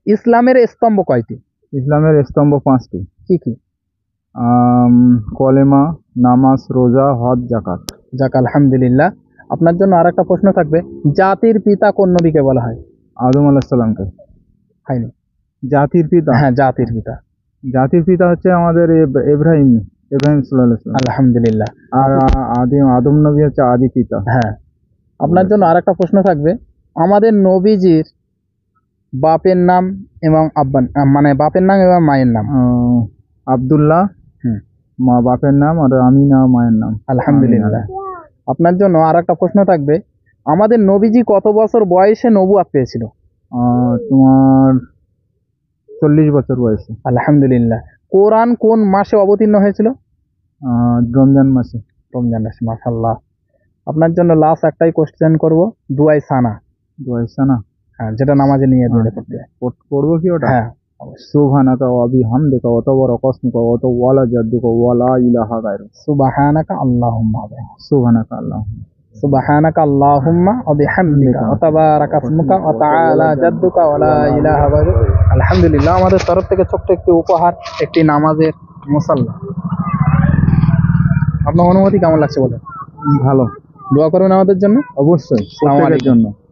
ইসলামের স্তম্ভ কয়টি? ইসলামের স্তম্ভ 5টি। কি কি? কলেমা, নামাজ, রোজা, হজ, যাকাত। যাক, আলহামদুলিল্লাহ। আপনার জন্য আর একটা প্রশ্ন থাকবে, জাতির পিতা কোন নবীকে বলা হয়? আদম আলাইহিস সালামকে। হয়নি। জাতির পিতা? হ্যাঁ, জাতির পিতা। জাতির পিতা হচ্ছে আমাদের ইব্রাহিম সাল্লাল্লাহু আলাইহি ওয়াসাল্লাম। আলহামদুলিল্লাহ। আর আদম নবী হচ্ছে আদি পিতা। হ্যাঁ। আপনার জন্য আর একটা প্রশ্ন থাকবে, আমাদের নবীজির বাপের নাম এবং মানে বাপের নাম এবং মায়ের নাম। আব্দুল্লাহ মা বাপের নাম, আর আমিনা মায়ের নাম। আলহামদুলিল্লাহ। আপনার জন্য আর একটা প্রশ্ন থাকবে, আমাদের নবীজি কত বছর বয়সে নবুয়ত পেয়েছিল? তোমার 40 বছর বয়সে। আলহামদুলিল্লাহ। কোরআন কোন মাসে অবতীর্ণ হয়েছিল? রমজান মাসে। রমজান মাসে, মাশাআল্লাহ। আপনার জন্য লাস্ট একটাই কোশ্চেন করব, দুআয়ে সানা। দুআয়ে সানা? হ্যাঁ, যেটা নামাজে নিয়ে দৌড়ে পড়তে পড়বো কি ওটা? হ্যাঁ। সুবহানাকা ওয়া বিহামদিকা ওয়া তাবারাকাসমুকা ওয়া তাওয়ালা জাদ্দুকা ওয়া লা ইলাহা গায়রুক। সুবহানাকা আল্লাহুম্মা। সুবহানাকা আল্লাহুম্মা। সুবহানাকা আল্লাহুম্মা ওয়া বিহামদিকা ওয়া তাবারাকা ইসমুকা ওয়া তাআলা জাদ্দুকা ওয়া লা ইলাহা গায়রুক। আলহামদুলিল্লাহ, আমাদের তরফ থেকে ছোট্ট একটি উপহার, একটি নামাজের মুসাল্লা। আপনার অনুভূতি কেমন লাগছে বলেন? ভালো। দোয়া করবেন আমাদের জন্য। অবশ্যই, প্রত্যেকের জন্য।